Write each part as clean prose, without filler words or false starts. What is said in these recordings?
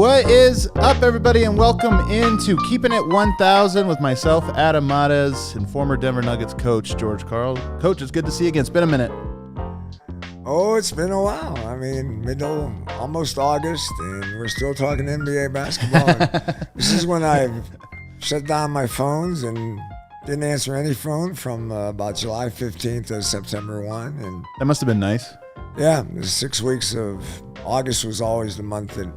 What is up, everybody, and welcome into Keeping It 1000 with myself, Adam Mares, and former Denver Nuggets coach, George Karl. Coach, it's good to see you again. It's been a minute. Oh, it's been a while. I mean, almost August, and we're still talking NBA basketball. This is when I've shut down my phones and didn't answer any phone from about July 15th to September 1. And that must have been nice. Yeah, the 6 weeks of August was always the month that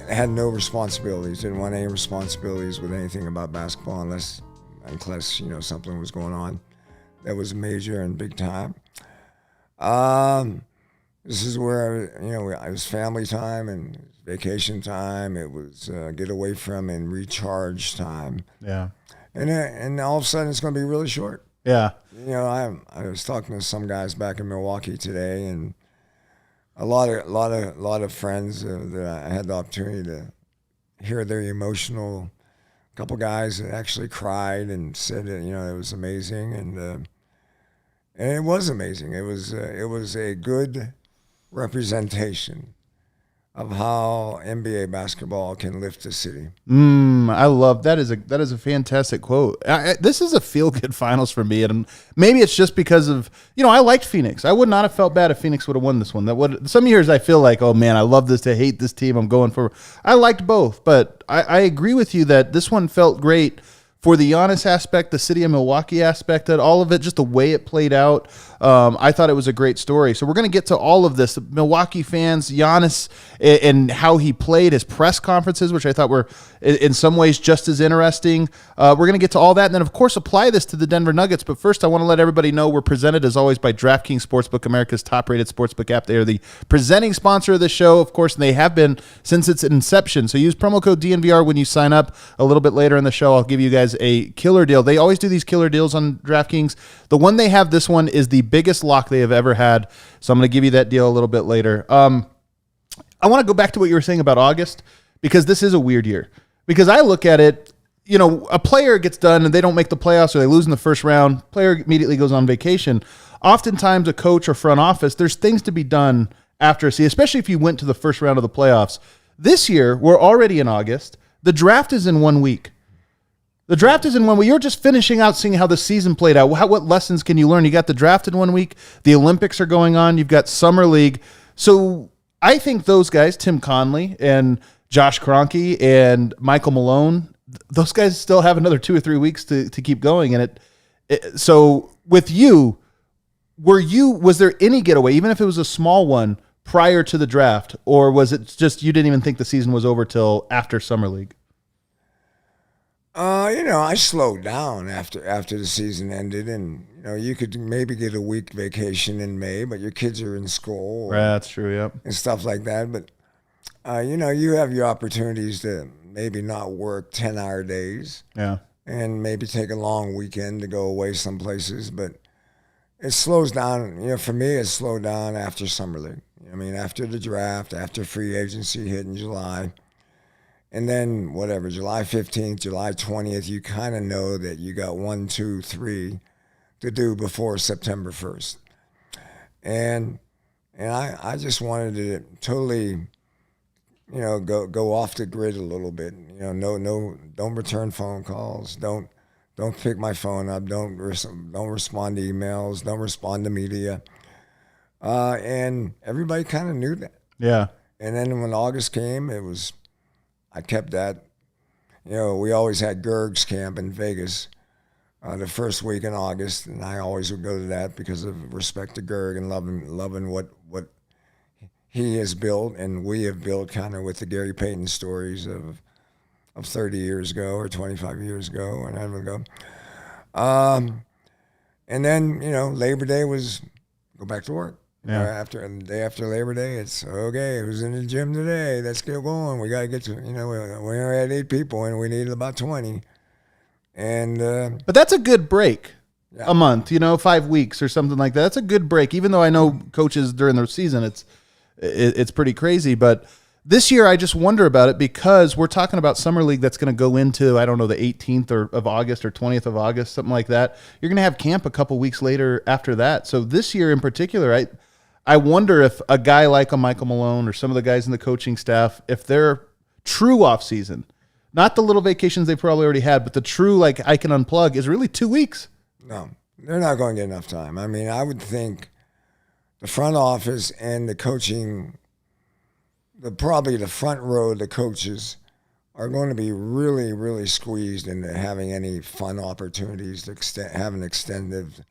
I had no responsibilities. Didn't want any responsibilities with anything about basketball unless something was going on that was major and big time. This is where it was family time and vacation time. It was get away from and recharge time. Yeah. And all of a sudden it's going to be really short. Yeah. I was talking to some guys back in Milwaukee today, and a lot of friends that I had the opportunity to hear their emotional. A couple guys that actually cried and said it was amazing, and it was amazing. It was a good representation of how NBA basketball can lift the city. I love that. Is a fantastic quote. This is a feel-good finals for me, and maybe it's just because of I liked Phoenix. I would not have felt bad if Phoenix would have won this one. Some years I feel like, oh man, I love this. I hate this team. I'm going for. I liked both, but I agree with you that this one felt great. For the Giannis aspect, the city of Milwaukee aspect, all of it, just the way it played out, I thought it was a great story. So we're going to get to all of this. Milwaukee fans, Giannis, and how he played, his press conferences, which I thought were in some ways just as interesting. We're going to get to all that, and then, of course, apply this to the Denver Nuggets. But first, I want to let everybody know we're presented, as always, by DraftKings Sportsbook, America's top-rated sportsbook app. They are the presenting sponsor of the show, of course, and they have been since its inception. So use promo code DNVR when you sign up. A little bit later in the show, I'll give you guys a killer deal. They always do these killer deals on DraftKings. The one they have, this one, is the biggest lock they have ever had. So I'm going to give you that deal a little bit later. I want to go back to what you were saying about August, because this is a weird year. Because I look at it, a player gets done and they don't make the playoffs or they lose in the first round. Player immediately goes on vacation. Oftentimes a coach or front office, there's things to be done after a season, especially if you went to the first round of the playoffs. This year, we're already in August. The draft is in 1 week. The draft is in 1 week. You're just finishing out seeing how the season played out. What lessons can you learn? You got the draft in 1 week. The Olympics are going on. You've got Summer League. So I think those guys, Tim Conley and Josh Kroenke and Michael Malone, those guys still have another 2 or 3 weeks to keep going. And so with you, was there any getaway, even if it was a small one, prior to the draft? Or was it just you didn't even think the season was over till after Summer League? I slowed down after the season ended, and you could maybe get a week vacation in May, but your kids are in school. Right, that's true, yep. And stuff like that. But you have your opportunities to maybe not work 10-hour days. Yeah. And maybe take a long weekend to go away some places, but it slows down. For me, it slowed down after Summer League. After the draft, after free agency hit in July. And then, July 15th, July 20th, you kind of know that you got 1, 2, 3 to do before September 1st. And I just wanted to totally, go off the grid a little bit. Don't return phone calls. Don't pick my phone up. Don't respond to emails. Don't respond to media. And everybody kind of knew that. Yeah. And then when August came, I kept that. We always had Gerg's camp in Vegas the first week in August, and I always would go to that because of respect to Gerg and loving what he has built and we have built, kind of with the Gary Payton stories of 30 years ago or 25 years ago or whatever ago. And then, Labor Day was go back to work. Yeah. The day after Labor Day, it's okay. Who's in the gym today? Let's get going. We got to get to. We only had 8 people, and we needed about 20. And but that's a good break. Yeah. A month, 5 weeks or something like that. That's a good break. Even though I know coaches during the season, it's pretty crazy. But this year, I just wonder about it because we're talking about Summer League that's going to go into, I don't know, the 18th of August or 20th of August, something like that. You're going to have camp a couple weeks later after that. So this year in particular, I wonder if a guy like a Michael Malone or some of the guys in the coaching staff, if their true offseason, not the little vacations they probably already had, but the true, like, I can unplug is really 2 weeks. No, they're not going to get enough time. I mean, I would think the front office and the coaching, probably the front row, the coaches, are going to be really, really squeezed into having any fun opportunities to have an extended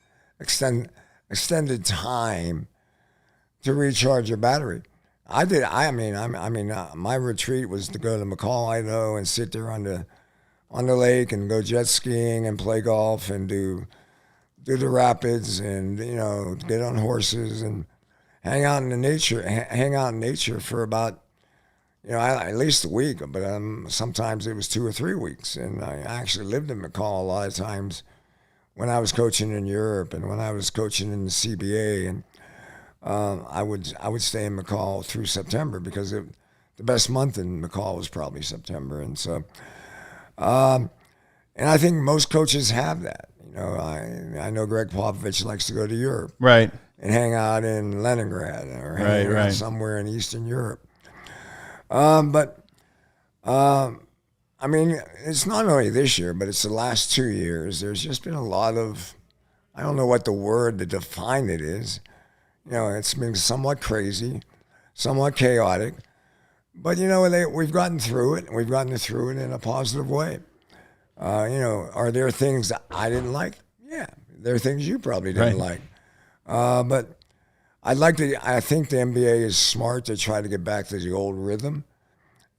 time to recharge your battery. My retreat was to go to McCall, Idaho, and sit there on the lake and go jet skiing and play golf and do the rapids and get on horses and hang out in nature for about at least a week. But sometimes it was 2 or 3 weeks, and I actually lived in McCall a lot of times when I was coaching in Europe and when I was coaching in the CBA and. I would stay in McCall through September because the best month in McCall was probably September, and so, and I think most coaches have that. I know Greg Popovich likes to go to Europe, right, and hang out in Leningrad or hang out somewhere in Eastern Europe. But it's not only this year, but it's the last 2 years. There's just been a lot of, I don't know what the word to define it is. It's been somewhat crazy, somewhat chaotic, but we've gotten through it, and we've gotten through it in a positive way. Are there things that I didn't like? Yeah, there are things you probably didn't like. But I think the NBA is smart to try to get back to the old rhythm,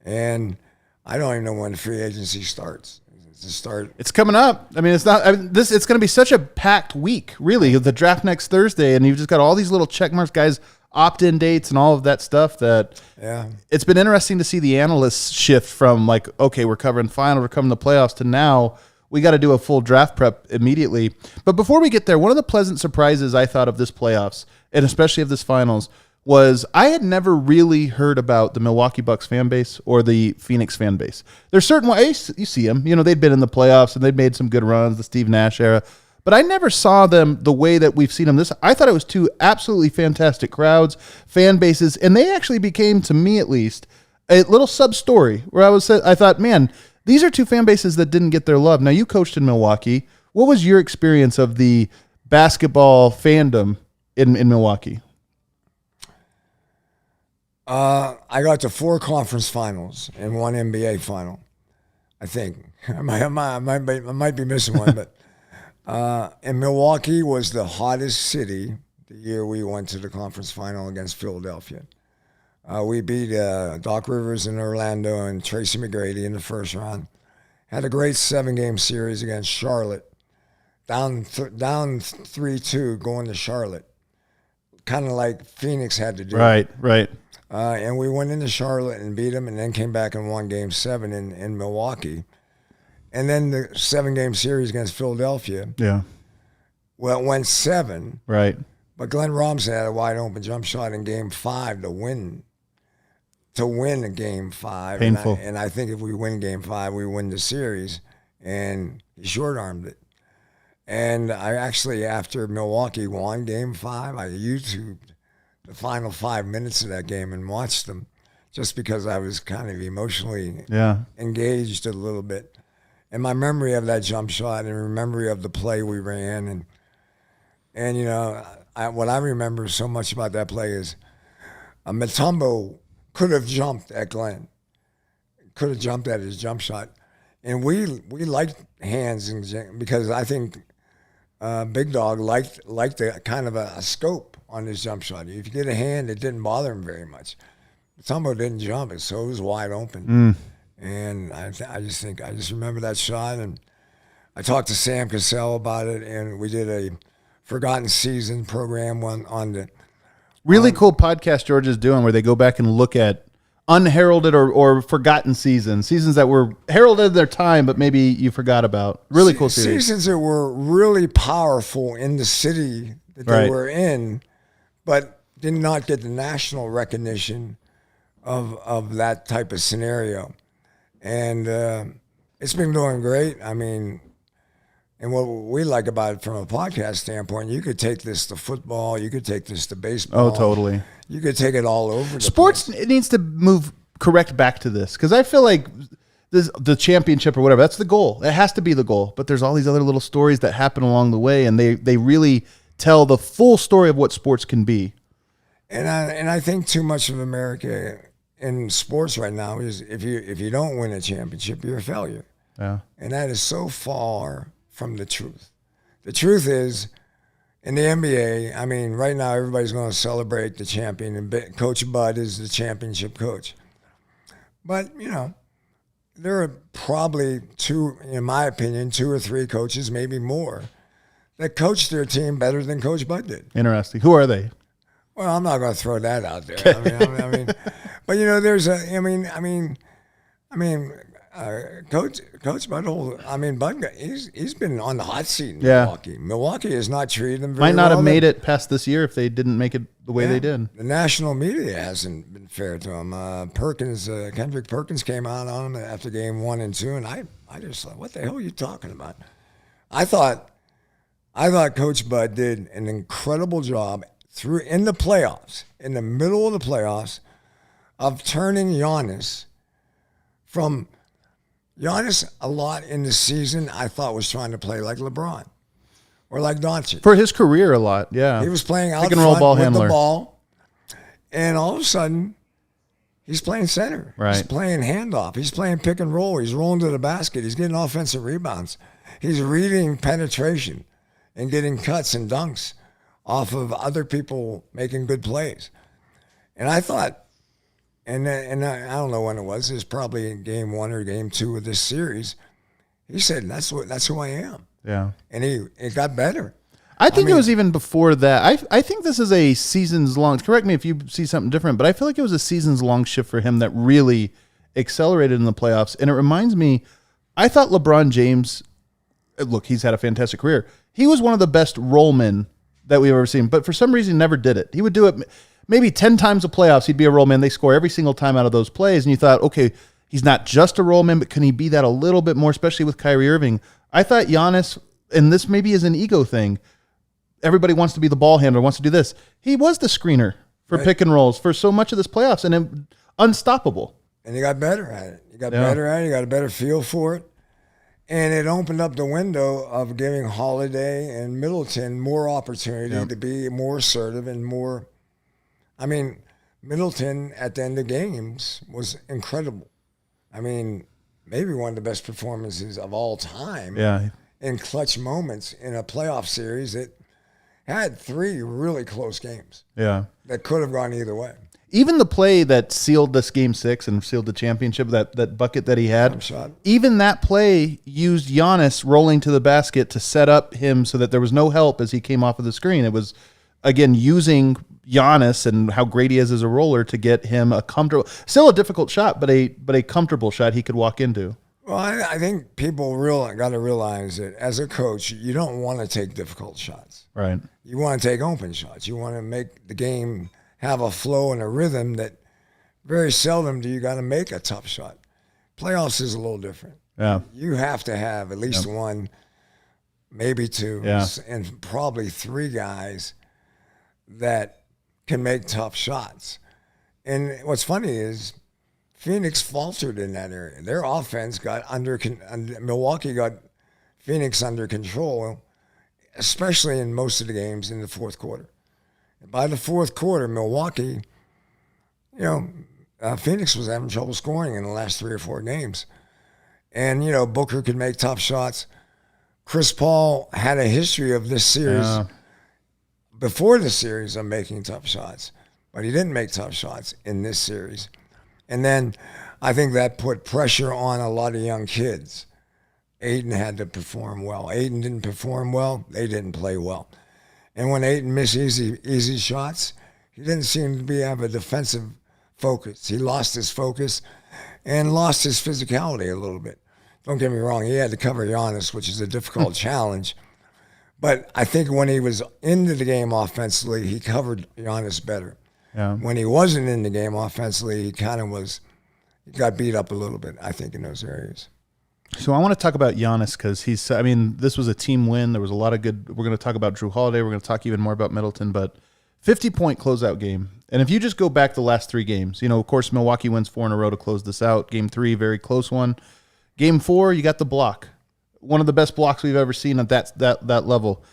and I don't even know when free agency starts. It's coming up. I mean, it's not. It's going to be such a packed week. Really, the draft next Thursday, and you've just got all these little check marks, guys, opt-in dates, and all of that stuff. It's been interesting to see the analysts shift from like, okay, we're covering final, we're covering the playoffs, to now we got to do a full draft prep immediately. But before we get there, one of the pleasant surprises I thought of this playoffs, and especially of this finals, was I had never really heard about the Milwaukee Bucks fan base or the Phoenix fan base. There's certain ways you see them. They'd been in the playoffs and they'd made some good runs, the Steve Nash era. But I never saw them the way that we've seen them. I thought it was two absolutely fantastic crowds, fan bases, and they actually became, to me at least, a little sub-story where I thought, man, these are two fan bases that didn't get their love. Now, you coached in Milwaukee. What was your experience of the basketball fandom in Milwaukee? I got to 4 conference finals and 1 NBA final, I think. I might be missing one, but and Milwaukee was the hottest city the year we went to the conference final against Philadelphia. We beat Doc Rivers in Orlando and Tracy McGrady in the first round. Had a great 7-game series against Charlotte, down 3-2 going to Charlotte, kind of like Phoenix had to do. Right. And we went into Charlotte and beat them, and then came back and won Game 7 in Milwaukee. And then the 7-game series against Philadelphia. Yeah. Well, it went 7. Right. But Glenn Robinson had a wide open jump shot in Game 5 to win a Game 5. Painful. And I think if we win Game 5, we win the series. And he short-armed it. And I actually, after Milwaukee won Game 5, I YouTubed the final 5 minutes of that game and watched them, just because I was kind of emotionally engaged a little bit. And my memory of that jump shot and memory of the play we ran, and what I remember so much about that play is Mutombo could have jumped at Glenn, could have jumped at his jump shot, and we liked hands because I think Big Dog liked the kind of a scope on his jump shot. If you get a hand, it didn't bother him very much. Mutombo didn't jump it, so it was wide open. And I just remember that shot, and I talked to Sam Cassell about it, and we did a Forgotten Season program on the really cool podcast George is doing, where they go back and look at unheralded or forgotten seasons that were heralded at their time, but maybe you forgot about. Really cool series. Seasons that were really powerful in the city that they were in, but did not get the national recognition of that type of scenario. And it's been going great. I mean, And what we like about it from a podcast standpoint, you could take this to football, you could take this to baseball. Oh, totally. You could take it all over. Sports it needs to move correct back to this because I feel like the championship or whatever, that's the goal. It has to be the goal. But there's all these other little stories that happen along the way, and they really tell the full story of what sports can be. And I think too much of America in sports right now is if you don't win a championship, you're a failure. Yeah. And that is so far from the truth. The truth is, in the NBA, I mean, right now everybody's going to celebrate the champion, and Coach Bud is the championship coach. But, there are probably in my opinion, 2 or 3 coaches, maybe more, that coached their team better than Coach Bud did. Interesting. Who are they? Well, I'm not going to throw that out there. I mean, but there's Coach Bud, Bud, he's been on the hot seat in Milwaukee. Milwaukee has not treated him very well. Might not have made it past this year if they didn't make it the way they did. The national media hasn't been fair to him. Kendrick Perkins came out on him after game 1 and 2, and I just thought, what the hell are you talking about? I thought Coach Bud did an incredible job in the playoffs, in the middle of the playoffs, of turning Giannis from a lot in the season I thought was trying to play like LeBron or like Doncic. For his career a lot, yeah. He was playing out Pick and roll front ball with handler. the ball, and all of a sudden, he's playing center. Right. He's playing handoff. He's playing pick and roll. He's rolling to the basket. He's getting offensive rebounds. He's reading penetration and getting cuts and dunks off of other people making good plays. And I thought, and I don't know when it was probably in game 1 or game 2 of this series, he said, that's who I am. Yeah. And it got better. I think it was even before that. I think this is a seasons long. Correct me if you see something different, but I feel like it was a seasons long shift for him that really accelerated in the playoffs. And it reminds me, I thought LeBron James, look, he's had a fantastic career. He was one of the best rollmen that we've ever seen, but for some reason he never did it. He would do it maybe 10 times a playoffs. He'd be a rollman. They score every single time out of those plays. And you thought, okay, he's not just a rollman, but can he be that a little bit more, especially with Kyrie Irving? I thought Giannis, and this maybe is an ego thing, everybody wants to be the ball handler, wants to do this. He was the screener for pick and rolls for so much of this playoffs, and unstoppable. And he got better at it. He got a better feel for it. And it opened up the window of giving Holiday and Middleton more opportunity to be more assertive and more. I mean, Middleton at the end of games was incredible. I mean, maybe one of the best performances of all time. Yeah. In clutch moments in a playoff series that had 3 really close games. Yeah. That could have gone either way. Even the play that sealed this game 6 and sealed the championship, that bucket that he had, even that play used Giannis rolling to the basket to set up him so that there was no help as he came off of the screen. It was, again, using Giannis and how great he is as a roller to get him a comfortable, still a difficult shot, but a comfortable shot he could walk into. Well, I think people got to realize that as a coach, you don't want to take difficult shots. Right. You want to take open shots. You want to make the game have a flow and a rhythm that very seldom do you got to make a tough shot. Playoffs is a little different. Yeah. You have to have at least 1, maybe 2, and probably 3 guys that can make tough shots. And what's funny is Phoenix faltered in that area. Their offense got Milwaukee got Phoenix under control, especially in most of the games in the fourth quarter. By the fourth quarter, Milwaukee, Phoenix was having trouble scoring in the last 3 or 4 games. And, Booker could make tough shots. Chris Paul had a history of this series, before the series, of making tough shots. But he didn't make tough shots in this series. And then I think that put pressure on a lot of young kids. Ayton had to perform well. Ayton didn't perform well. They didn't play well. And when Ayton missed easy shots, he didn't seem to have a defensive focus. He lost his focus and lost his physicality a little bit. Don't get me wrong, he had to cover Giannis, which is a difficult challenge. But I think when he was into the game offensively, he covered Giannis better. Yeah. When he wasn't in the game offensively, he got beat up a little bit, I think, in those areas. So I want to talk about Giannis because this was a team win. There was a lot of good. We're going to talk about Jrue Holiday. We're going to talk even more about Middleton, but 50-point closeout game. And if you just go back the last 3 games, of course, Milwaukee wins 4 in a row to close this out. Game 3, very close one. Game 4, you got the block. One of the best blocks we've ever seen at that level.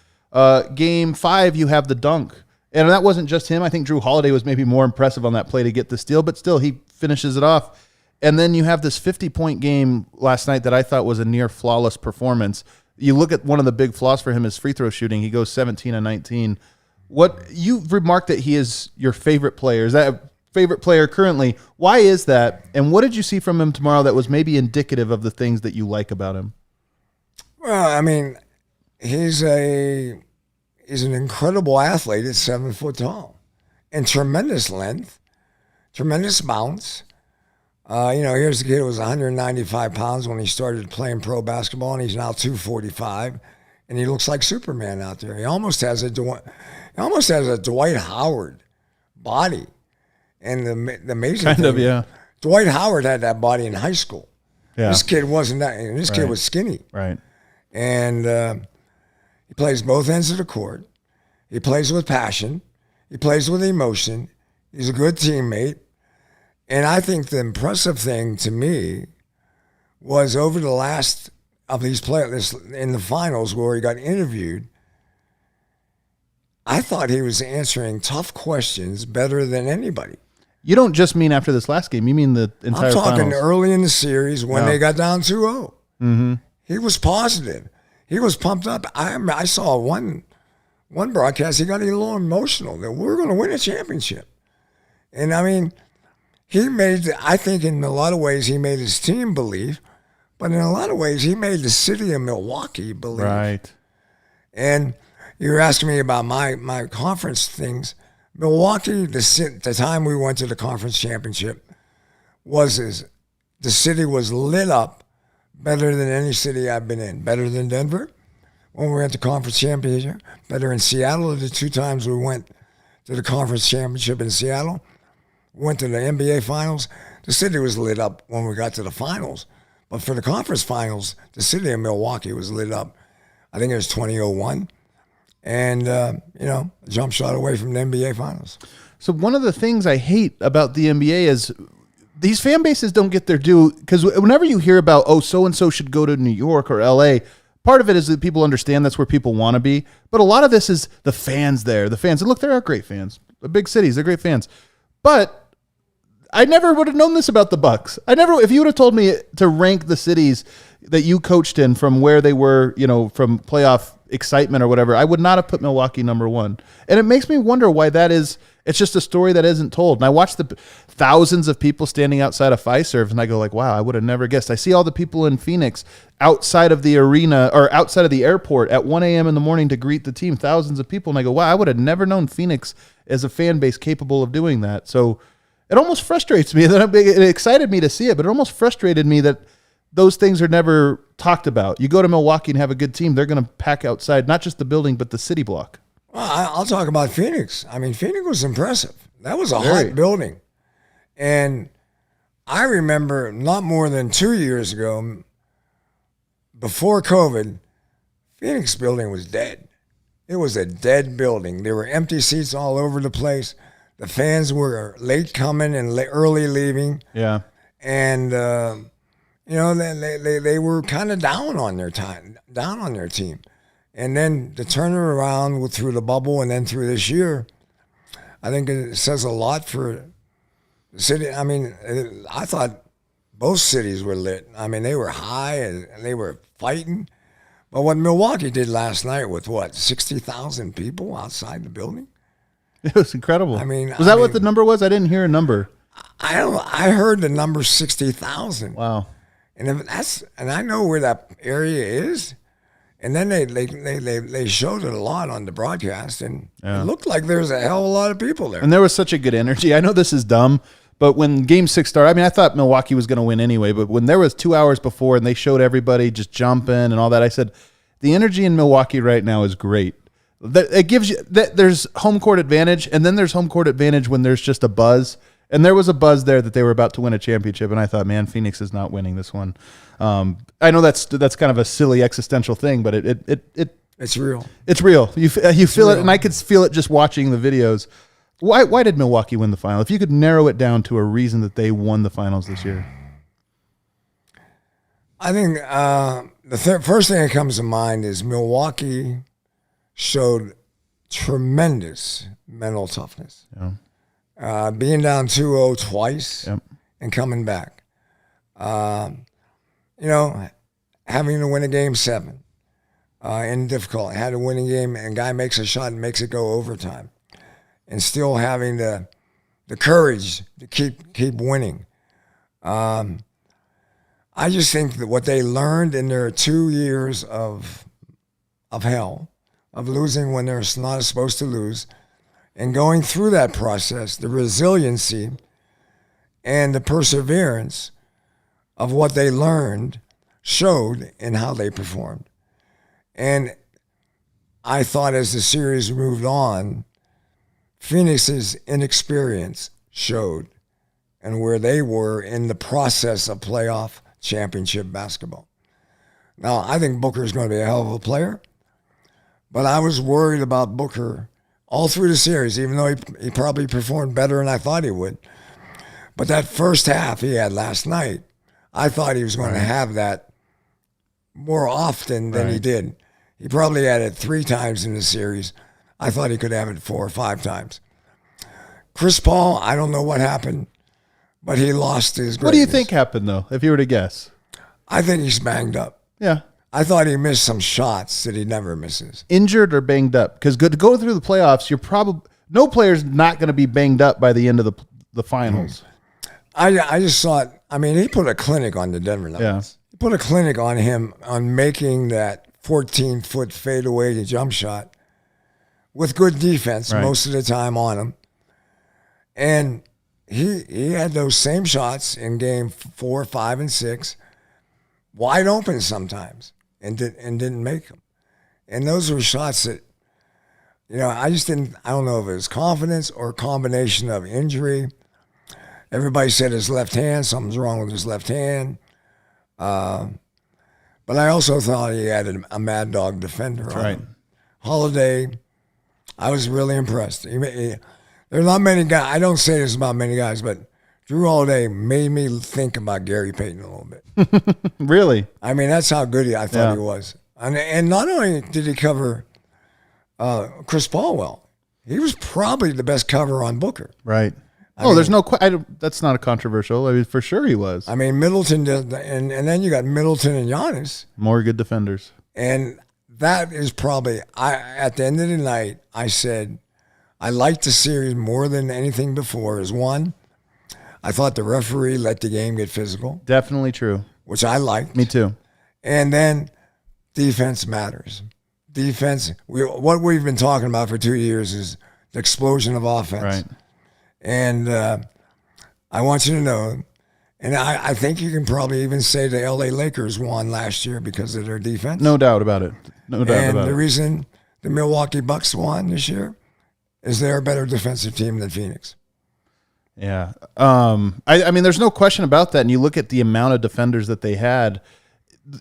Game 5, you have the dunk. And that wasn't just him. I think Jrue Holiday was maybe more impressive on that play to get the steal, but still he finishes it off. And then you have this 50-point game last night that I thought was a near flawless performance. You look at one of the big flaws for him is free throw shooting. He goes 17 and 19. What you've remarked that he is your favorite player. Is that a favorite player currently? Why is that? And what did you see from him tomorrow that was maybe indicative of the things that you like about him? Well, he's an incredible athlete at 7 foot tall, and tremendous length, tremendous bounce. Here's the kid who was 195 pounds when he started playing pro basketball, and he's now 245, and he looks like Superman out there. He almost has a Dwight Howard body, and the amazing thing, Dwight Howard had that body in high school. Yeah. This kid wasn't that. This kid was skinny, right? And he plays both ends of the court. He plays with passion. He plays with emotion. He's a good teammate. And I think the impressive thing to me was over the last of these players in the finals where he got interviewed, I thought he was answering tough questions better than anybody. You don't just mean after this last game. You mean the entire finals. I'm talking early in the series when they got down 2-0. Mm-hmm. He was positive. He was pumped up. I saw one broadcast, he got a little emotional that we're going to win a championship. And I think in a lot of ways he made his team believe, but in a lot of ways he made the city of Milwaukee believe. Right. And you were asking me about my conference things. Milwaukee, the time we went to the conference championship, the city was lit up better than any city I've been in. Better than Denver when we went to conference championship. Better in Seattle the 2 times we went to the conference championship in Seattle. Went to the NBA finals. The city was lit up when we got to the finals. But for the conference finals, the city of Milwaukee was lit up. I think it was 2001. And, a jump shot away from the NBA finals. So one of the things I hate about the NBA is these fan bases don't get their due, because whenever you hear about, so-and-so should go to New York or LA, part of it is that people understand that's where people want to be. But a lot of this is the fans there. The fans. And look, there are great fans. The big cities, they're great fans. But I never would have known this about the Bucks. If you would have told me to rank the cities that you coached in from where they were, from playoff excitement or whatever, I would not have put Milwaukee number 1. And it makes me wonder why that is. It's just a story that isn't told. And I watch the thousands of people standing outside of Fiserv, and I go like, wow, I would have never guessed. I see all the people in Phoenix outside of the arena or outside of the airport at 1 a.m. in the morning to greet the team, thousands of people. And I go, wow, I would have never known Phoenix as a fan base capable of doing that. So it almost frustrates me. It excited me to see it, but it almost frustrated me that those things are never talked about. You go to Milwaukee and have a good team, they're going to pack outside, not just the building, but the city block. Well, I'll talk about Phoenix. Phoenix was impressive. That was a hot building. And I remember not more than 2 years ago, before COVID, Phoenix building was dead. It was a dead building. There were empty seats all over the place. The fans were late coming and early leaving. Yeah. And, they were kind of down on their team. And then to turn it around through the bubble and then through this year, I think it says a lot for the city. I thought both cities were lit. They were high and they were fighting. But what Milwaukee did last night with 60,000 people outside the building? It was incredible. Was that what the number was? I didn't hear a number. I heard the number 60,000. Wow. And I know where that area is. And then they showed it a lot on the broadcast, and it looked like there was a hell of a lot of people there. And there was such a good energy. I know this is dumb, but when Game 6 started, I thought Milwaukee was going to win anyway, but when there was 2 hours before and they showed everybody just jumping and all that, I said, the energy in Milwaukee right now is great. It gives you that there's home court advantage, and then there's home court advantage when there's just a buzz. And there was a buzz there that they were about to win a championship, and I thought, man, Phoenix is not winning this one. I know that's kind of a silly existential thing, but it's real. It's real. You feel it, and I could feel it just watching the videos. Why did Milwaukee win the final? If you could narrow it down to a reason that they won the finals this year. I think the first thing that comes to mind is Milwaukee showed tremendous mental toughness. Yeah. Being down 2-0 twice and coming back. Having to win a game 7 in difficult. Had to win a game, and guy makes a shot and makes it go overtime. And still having the courage to keep winning. I just think that what they learned in their 2 years of hell, of losing when they're not supposed to lose, and going through that process, the resiliency and the perseverance of what they learned showed in how they performed. And I thought as the series moved on, Phoenix's inexperience showed and where they were in the process of playoff championship basketball. Now, I think Booker's going to be a hell of a player, but I was worried about Booker all through the series, even though he probably performed better than I thought he would. But that first half he had last night, I thought he was going to have that more often than he did. He probably had it 3 times in the series. I thought he could have it 4 or 5 times. Chris Paul, I don't know what happened, but he lost his greatness. What do you think happened, though, if you were to guess? I think he's banged up. Yeah. I thought he missed some shots that he never misses. Injured or banged up? Because to go through the playoffs, you're probably no player's not going to be banged up by the end of the finals. I just thought, he put a clinic on the Denver Nuggets. Yeah. He put a clinic on him on making that 14-foot fadeaway jump shot with good defense most of the time on him. And he had those same shots in game 4, 5, and 6, wide open sometimes, and didn't make them. And those were shots that, I don't know if it was confidence or a combination of injury. Everybody said his left hand, something's wrong with his left hand. But I also thought he had a mad dog defender on him. Holiday, I was really impressed. There's not many guys, I don't say this about many guys, but Jrue Holiday made me think about Gary Payton a little bit. Really? That's how good I thought he was. And not only did he cover Chris Paul well, he was probably the best cover on Booker. Right. There's no that's not a controversial. For sure he was. Middleton did, and then you got Middleton and Giannis. More good defenders. And that is probably, at the end of the night, I said, I liked the series more than anything before. Is one, I thought the referee let the game get physical. Definitely true. Which I liked. Me too. And then defense matters. Defense, what we've been talking about for 2 years is the explosion of offense. Right. And I want you to know, and I think you can probably even say the LA Lakers won last year because of their defense. No doubt about it. And the reason the Milwaukee Bucks won this year is they're a better defensive team than Phoenix. Yeah. There's no question about that. And you look at the amount of defenders that they had.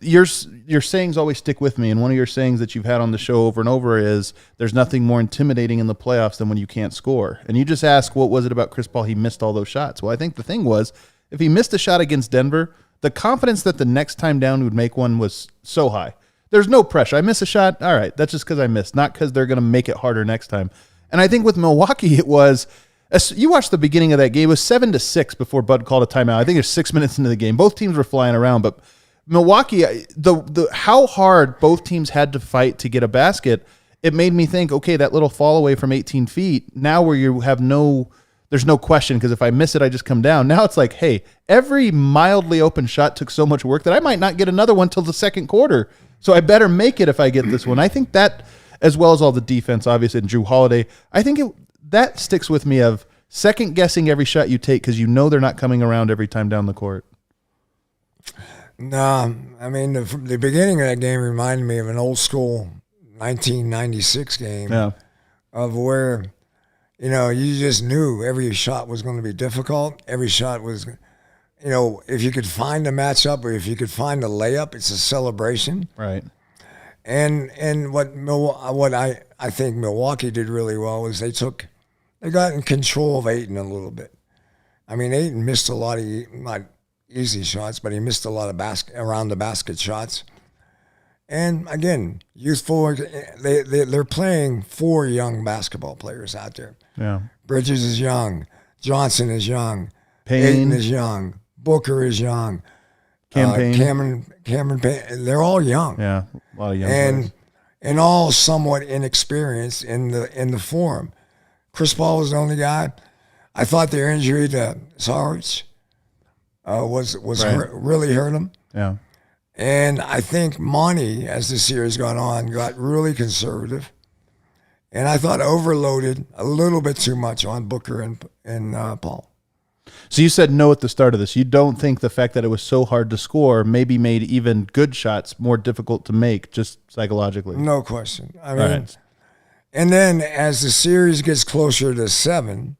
Your sayings always stick with me, and one of your sayings that you've had on the show over and over is there's nothing more intimidating in the playoffs than when you can't score. And you just ask, what was it about Chris Paul? He missed all those shots. Well, I think the thing was, if he missed a shot against Denver, the confidence that the next time down he would make one was so high. There's no pressure. I miss a shot. All right, that's just because I missed, not because they're going to make it harder next time. And I think with Milwaukee, it was, you watched the beginning of that game, it was 7-6 before Bud called a timeout. I think it was 6 minutes into the game. Both teams were flying around, but Milwaukee, the how hard both teams had to fight to get a basket, it made me think, okay, that little fall away from 18 feet, now where you have there's no question, because if I miss it, I just come down. Now it's like, hey, every mildly open shot took so much work that I might not get another one till the second quarter. So I better make it if I get this one. I think that, as well as all the defense, obviously, and Jrue Holiday, I think that sticks with me of second guessing every shot you take because they're not coming around every time down the court. No, the beginning of that game reminded me of an old school 1996 game of where, you just knew every shot was going to be difficult. Every shot was if you could find a matchup or if you could find a layup, it's a celebration. Right. And what I think Milwaukee did really well was they got in control of Ayton a little bit. I mean, Ayton missed a lot of not easy shots, but he missed a lot of around the basket shots. And again, youthful. They're playing 4 young basketball players out there. Yeah. Bridges is young. Johnson is young. Payne. Ayton is young. Booker is young. Cameron Payne. They're all young. Yeah, a lot of young players. And all somewhat inexperienced in the form. Chris Paul was the only guy. I thought their injury to Sarge really hurt him. Yeah. And I think Monty, as the series gone on, got really conservative. And I thought overloaded a little bit too much on Booker and Paul. So you said no at the start of this. You don't think the fact that it was so hard to score maybe made even good shots more difficult to make, just psychologically? No question. I mean, and then as the series gets closer to 7,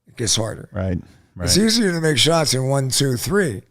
it gets harder. Right. It's easier to make shots in 1, 2, 3.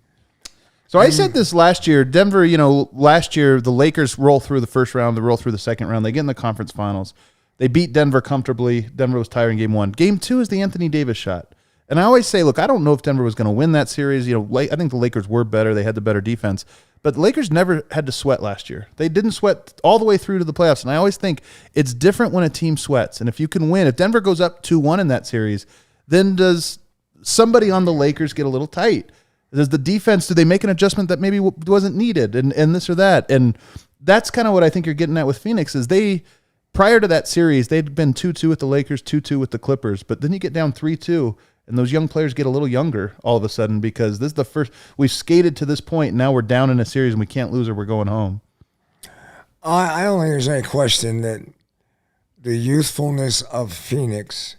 So I said this last year. Denver, last year the Lakers roll through the first round, they roll through the second round, they get in the conference finals. They beat Denver comfortably. Denver was tiring game 1. Game 2 is the Anthony Davis shot. And I always say, look, I don't know if Denver was going to win that series. I think the Lakers were better. They had the better defense. But the Lakers never had to sweat last year. They didn't sweat all the way through to the playoffs. And I always think it's different when a team sweats. And if you can win, if Denver goes up 2-1 in that series, then does somebody on the Lakers get a little tight? Does the defense, do they make an adjustment that maybe wasn't needed and this or that? And that's kind of what I think you're getting at with Phoenix is prior to that series, they'd been 2-2 with the Lakers, 2-2 with the Clippers. But then you get down 3-2. And those young players get a little younger all of a sudden because this is the first we've skated to this point. And now we're down in a series and we can't lose or we're going home. I don't think there's any question that the youthfulness of Phoenix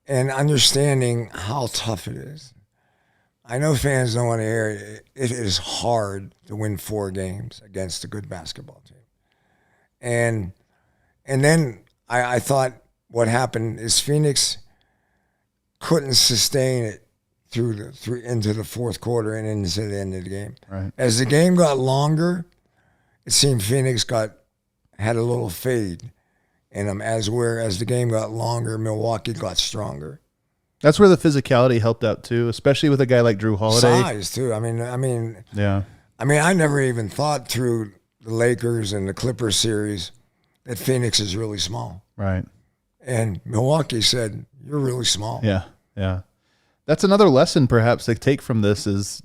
and understanding how tough it is. I know fans don't want to hear it. It is hard to win 4 games against a good basketball team. And then I thought what happened is Phoenix couldn't sustain it through into the fourth quarter and into the end of the game. Right. As the game got longer, it seemed Phoenix had a little fade in them. As the game got longer, Milwaukee got stronger. That's where the physicality helped out too, especially with a guy like Jrue Holiday. Size too. I mean. Yeah. I never even thought through the Lakers and the Clippers series that Phoenix is really small. Right. And Milwaukee said, "You're really small." Yeah. Yeah. That's another lesson perhaps to take from this is,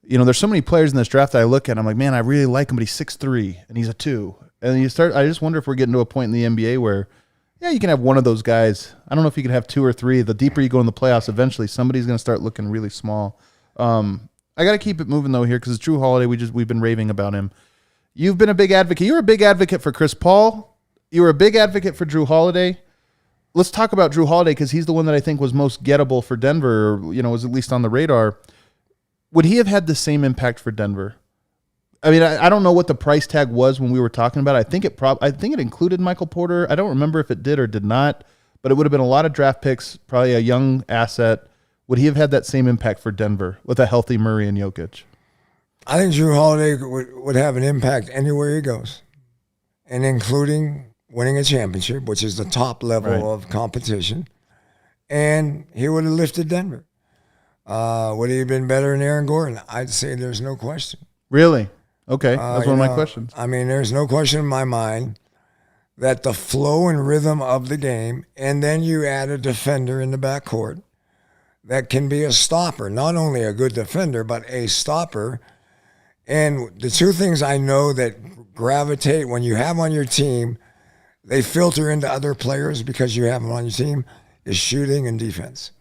there's so many players in this draft that I look at, I'm like, man, I really like him, but he's 6'3", and he's a 2. And I just wonder if we're getting to a point in the NBA where, you can have one of those guys. I don't know if you can have 2 or 3. The deeper you go in the playoffs, eventually somebody's going to start looking really small. I got to keep it moving, though, here, because it's Jrue Holiday. We've been raving about him. You've been a big advocate. You were a big advocate for Chris Paul. You were a big advocate for Jrue Holiday. Let's talk about Jrue Holiday because he's the one that I think was most gettable for Denver, or, was at least on the radar. Would he have had the same impact for Denver? I mean, I don't know what the price tag was when we were talking about it. I think it included Michael Porter. I don't remember if it did or did not, but it would have been a lot of draft picks, probably a young asset. Would he have had that same impact for Denver with a healthy Murray and Jokic? I think Jrue Holiday would have an impact anywhere he goes, and including winning a championship, which is the top level of competition, and he would have lifted Denver. Would he have been better than Aaron Gordon? I'd say there's no question. Really? Okay, that's one of my questions. I mean, there's no question in my mind that the flow and rhythm of the game, and then you add a defender in the backcourt that can be a stopper, not only a good defender, but a stopper. And the two things I know that gravitate when you have on your team, they filter into other players because you have them on your team, is shooting and defense.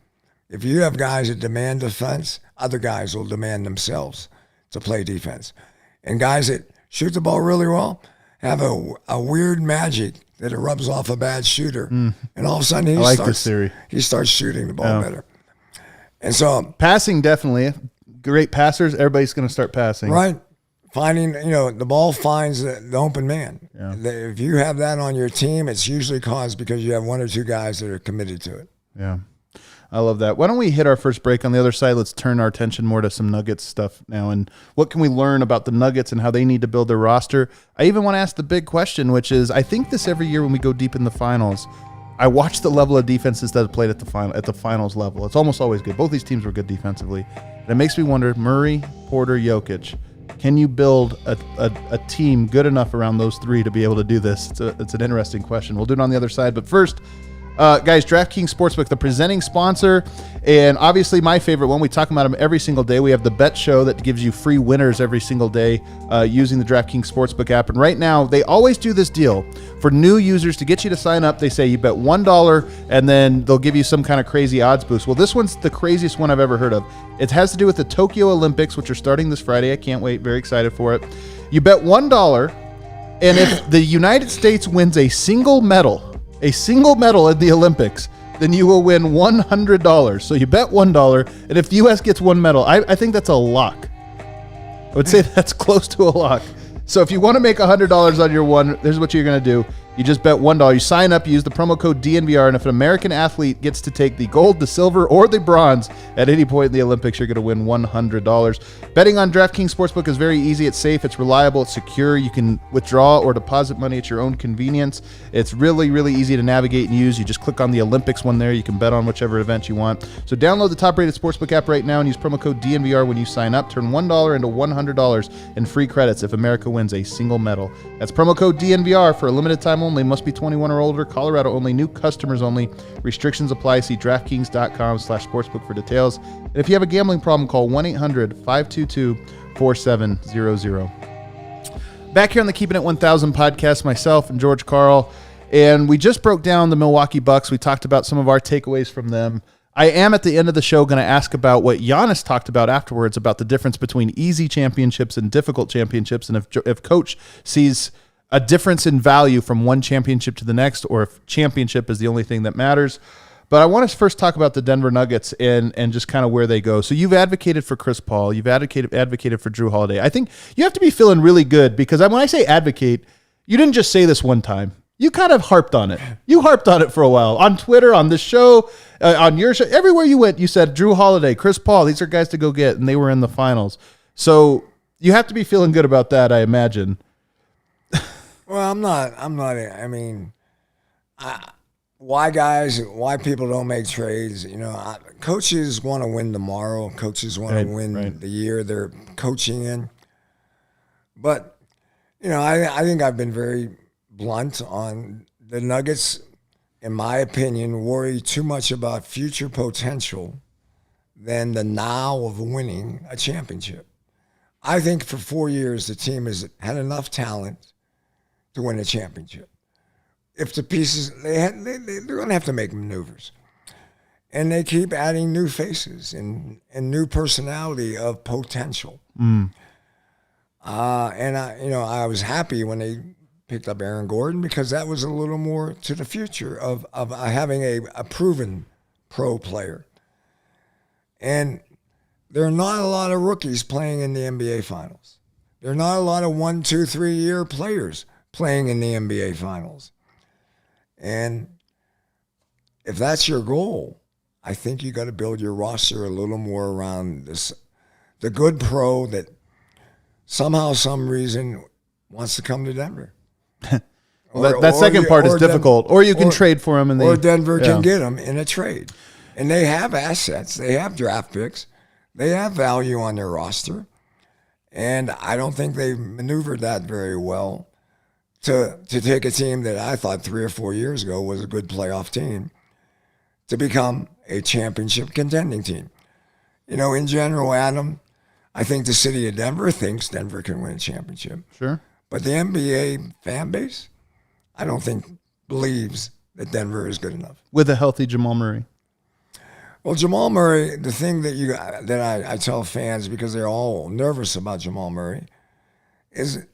If you have guys that demand defense, other guys will demand themselves to play defense. And guys that shoot the ball really well have a weird magic that it rubs off a bad shooter. And all of a sudden he starts shooting the ball better. And so passing, definitely. Great passers, everybody's going to start passing. Right. Finding, the ball finds the open man. Yeah. If you have that on your team, it's usually caused because you have 1 or 2 guys that are committed to it. Yeah. I love that. Why don't we hit our first break? On the other side, let's turn our attention more to some Nuggets stuff now. And what can we learn about the Nuggets and how they need to build their roster? I even want to ask the big question, which is, I think this every year when we go deep in the finals, I watch the level of defenses that have played at the finals level. It's almost always good. Both these teams were good defensively. And it makes me wonder, Murray, Porter, Jokic, can you build a team good enough around those three to be able to do this? It's an interesting question. We'll do it on the other side. But first, guys, DraftKings Sportsbook, the presenting sponsor, and obviously my favorite one. We talk about them every single day. We have the Bet Show that gives you free winners every single day using the DraftKings Sportsbook app. And right now, they always do this deal for new users to get you to sign up. They say you bet $1 and then they'll give you some kind of crazy odds boost. Well, this one's the craziest one I've ever heard of. It has to do with the Tokyo Olympics, which are starting this Friday. I can't wait. Very excited for it. You bet $1, and if the United States wins a single medal in the Olympics, then you will win $100. So you bet $1, and if the U.S. gets one medal, I think that's a lock. I would say that's close to a lock. So if you want to make $100 on your one, here's what you're going to do. You just bet $1. You sign up, you use the promo code DNVR, and if an American athlete gets to take the gold, the silver, or the bronze at any point in the Olympics, you're going to win $100. Betting on DraftKings Sportsbook is very easy. It's safe. It's reliable. It's secure. You can withdraw or deposit money at your own convenience. It's really, really easy to navigate and use. You just click on the Olympics one there. You can bet on whichever event you want. So download the top-rated Sportsbook app right now and use promo code DNVR when you sign up. Turn $1 into $100 in free credits if America wins a single medal. That's promo code DNVR for a limited time only. Must be 21 or older. Colorado only. New customers only. Restrictions apply. See DraftKings.com/sportsbook for details. And if you have a gambling problem, call 1-800-522-4700. Back here on the Keeping It 1000 podcast, myself and George Karl, and we just broke down the Milwaukee Bucks. We talked about some of our takeaways from them. I am at the end of the show going to ask about what Giannis talked about afterwards about the difference between easy championships and difficult championships, and if Coach sees a difference in value from one championship to the next, or if championship is the only thing that matters. But I want to first talk about the Denver Nuggets and just kind of where they go. So you've advocated for Chris Paul. You've advocated for Jrue Holiday. I think you have to be feeling really good because when I say advocate, you didn't just say this one time. You kind of harped on it. You harped on it for a while. On Twitter, on this show, on your show, everywhere you went, you said Jrue Holiday, Chris Paul, these are guys to go get, and they were in the finals. So you have to be feeling good about that, I imagine. Well, I'm not. I mean, why people don't make trades? Coaches want to win tomorrow. Coaches want to win the year they're coaching in. But, I think I've been very blunt on the Nuggets, in my opinion, worry too much about future potential than the now of winning a championship. I think for 4 years, the team has had enough talent to win a championship. If the pieces, they're going to have to make maneuvers. And they keep adding new faces and new personality of potential. And I was happy when they picked up Aaron Gordon because that was a little more to the future of having a proven pro player. And there are not a lot of rookies playing in the NBA Finals. There are not a lot of 1, 2, 3 year players playing in the NBA Finals. And if that's your goal, I think you got to build your roster a little more around the good pro that somehow, some reason wants to come to Denver. That second part is difficult. Or you can trade for him. Or Denver can get him in a trade. And they have assets. They have draft picks. They have value on their roster. And I don't think they've maneuvered that very well to take a team that I thought 3 or 4 years ago was a good playoff team to become a championship contending team. In general, Adam, I think the city of Denver thinks Denver can win a championship. Sure. But the NBA fan base, I don't think believes that Denver is good enough. With a healthy Jamal Murray. Well, Jamal Murray, the thing that I tell fans, because they're all nervous about Jamal Murray, is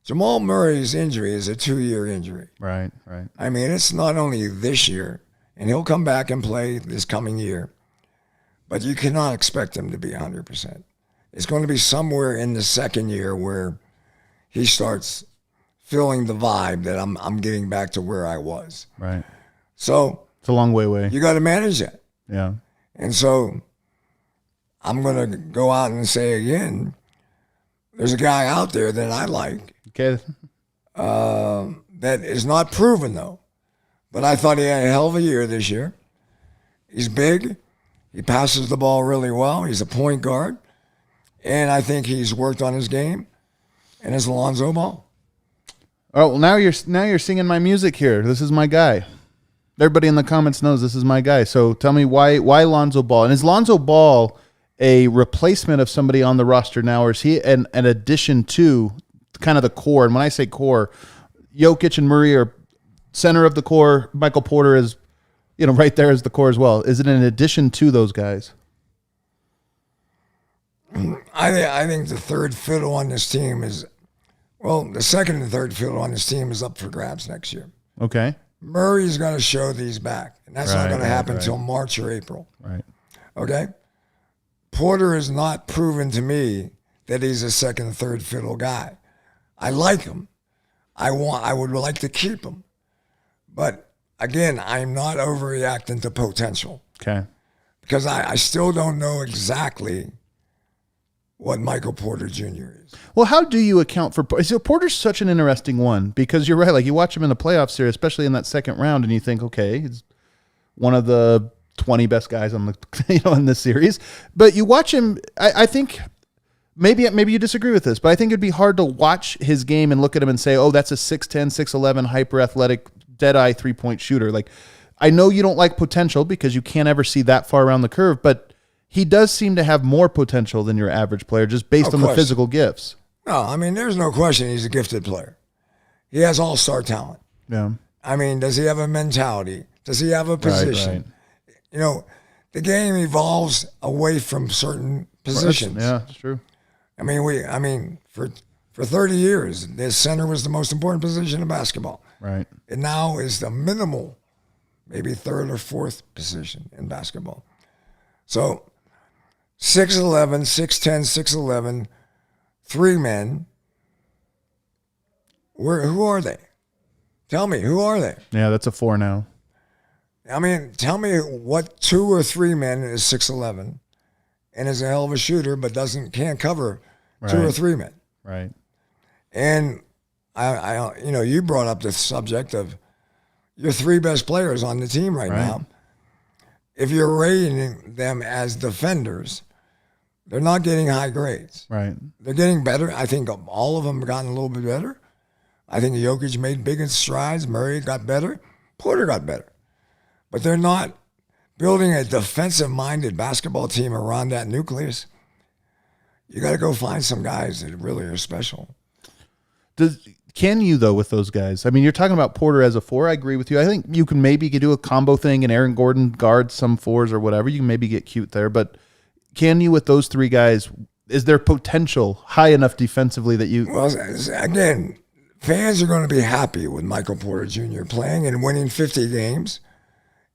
Jamal Murray's injury is a 2-year injury. Right. I mean, it's not only this year, and he'll come back and play this coming year, but you cannot expect him to be 100%. It's going to be somewhere in the second year where he starts feeling the vibe that I'm getting back to where I was. Right. So it's a long way away. You got to manage that. Yeah. And so I'm going to go out and say again, there's a guy out there that I like. Okay. That is not proven, though. But I thought he had a hell of a year this year. He's big. He passes the ball really well. He's a point guard. And I think he's worked on his game. And it's Lonzo Ball. Oh, well, now you're singing my music here. This is my guy. Everybody in the comments knows this is my guy. So tell me why Lonzo Ball? And is Lonzo Ball a replacement of somebody on the roster now, or is he an addition to kind of the core? And when I say core, Jokic and Murray are center of the core. Michael Porter is, right there as the core as well. Is it an addition to those guys? I think the third fiddle on this team the second and third fiddle on this team is up for grabs next year. Okay. Murray's going to show these back, and that's not going to happen until March or April. Right. Okay? Porter has not proven to me that he's a second, third fiddle guy. I like him. I would like to keep him. But again, I'm not overreacting to potential. Okay. Because I still don't know exactly what Michael Porter Jr. is. Well, how do you account for Porter's such an interesting one, because you're right. Like, you watch him in the playoffs here, especially in that second round, and you think, okay, he's one of the 20 best guys on the in this series. But you watch him, I think maybe you disagree with this, but I think it'd be hard to watch his game and look at him and say, oh, that's a 6'10", 6'11", hyper athletic, dead-eye three-point shooter. Like, I know you don't like potential because you can't ever see that far around the curve, but he does seem to have more potential than your average player just based on the physical gifts. No, I mean, there's no question he's a gifted player. He has all-star talent. Yeah. I mean, does he have a mentality? Does he have a position? Right. The game evolves away from certain positions. Yeah, that's true. I mean, for 30 years, the center was the most important position in basketball. Right. It now is the minimal, maybe third or fourth position in basketball. So 6'11", 6'10", 6'11", three men. Who are they? Tell me, who are they? Yeah, that's a 4 now. I mean, tell me what 2 or 3 men is 6'11", and is a hell of a shooter, but can't cover 2 or 3 men. Right. And I you brought up the subject of your 3 best players on the team right now. If you're rating them as defenders, they're not getting high grades. Right. They're getting better. I think all of them have gotten a little bit better. I think Jokic made big strides. Murray got better. Porter got better. But they're not building a defensive-minded basketball team around that nucleus. You got to go find some guys that really are special. Can you, though, with those guys? I mean, you're talking about Porter as a 4. I agree with you. I think you can maybe do a combo thing, and Aaron Gordon guards some 4s or whatever. You can maybe get cute there. But can you, with those 3 guys, is there potential high enough defensively that you... Well, again, fans are going to be happy with Michael Porter Jr. playing and winning 50 games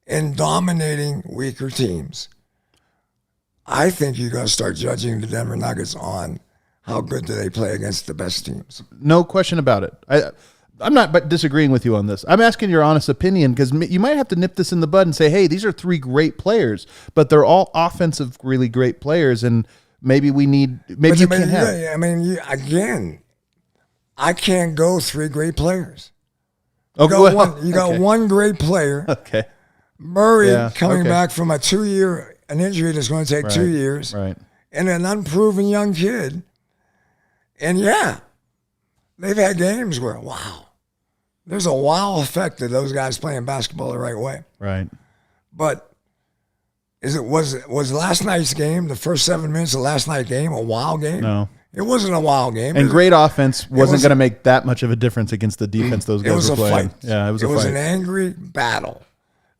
and dominating weaker teams. I think you got to start judging the Denver Nuggets on how good do they play against the best teams. No question about it. I'm not disagreeing with you on this. I'm asking your honest opinion, because you might have to nip this in the bud and say, hey, these are 3 great players, but they're all offensive, really great players, and maybe you can't have. I mean, again, I can't go 3 great players. You got one great player. Okay. Murray coming back from an injury that's going to take 2 years. Right. And an unproven young kid. And they've had games where, wow, there's a wow effect of those guys playing basketball the right way. Right. But was last night's game, the first 7 minutes of last night's game, a wow game? No. It wasn't a wow game. And great offense wasn't going to make that much of a difference against the defense those guys were playing. Fight. Yeah, it was a fight. It was an angry battle.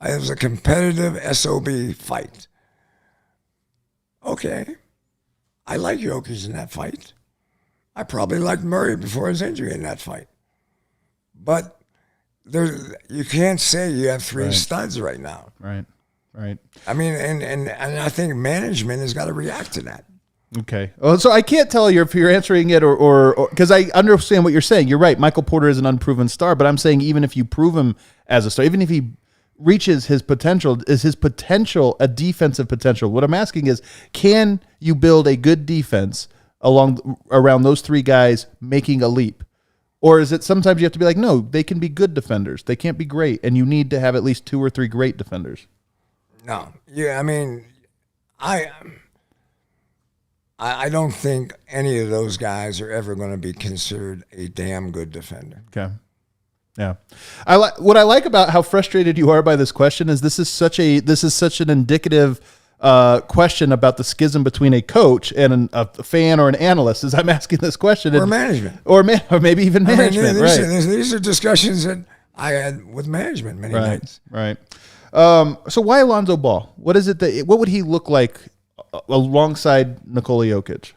It was a competitive SOB fight. Okay. I like Jokic in that fight. I probably liked Murray before his injury in that fight. But you can't say you have 3 studs right now. Right. I mean, and I think management has got to react to that. Okay. Well, so I can't tell you if you're answering it or because I understand what you're saying. You're right. Michael Porter is an unproven star, but I'm saying even if you prove him as a star, even if he reaches his potential, is his potential a defensive potential? What I'm asking is, can you build a good defense around those three guys making a leap? Or is it sometimes you have to be like, no, they can be good defenders. They can't be great, and you need to have at least 2 or 3 great defenders. No. Yeah, I mean, I don't think any of those guys are ever going to be considered a damn good defender. Okay. Yeah. What I like about how frustrated you are by this question is this is such an indicative question about the schism between a coach and a fan or an analyst. As I'm asking this question, or management, or maybe even management. These are discussions that I had with management many nights. Right. So why Lonzo Ball? What is it what would he look like alongside Nikola Jokic?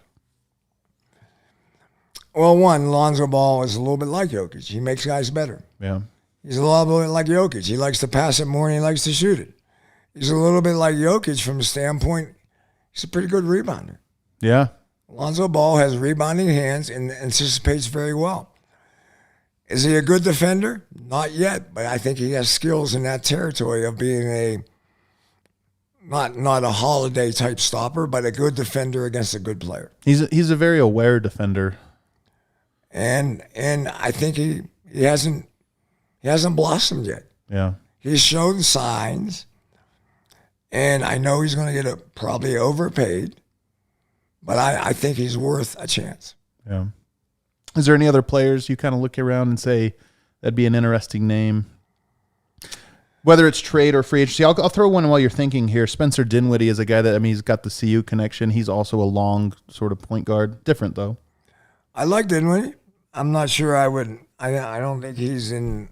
Well, one, Lonzo Ball is a little bit like Jokic. He makes guys better. Yeah. He's a little bit like Jokic. He likes to pass it more and he likes to shoot it. He's a little bit like Jokic from the standpoint, he's a pretty good rebounder. Yeah. Lonzo Ball has rebounding hands and anticipates very well. Is he a good defender? Not yet, but I think he has skills in that territory of being not a Holiday type stopper, but a good defender against a good player. He's a very aware defender. And I think he hasn't blossomed yet. Yeah. He's shown signs. And I know he's going to get probably overpaid, but I think he's worth a chance. Yeah. Is there any other players you kind of look around and say that'd be an interesting name? Whether it's trade or free agency, I'll throw one while you're thinking here. Spencer Dinwiddie is a guy that, he's got the CU connection. He's also a long sort of point guard. Different, though. I like Dinwiddie. I'm not sure I would. I don't think he's in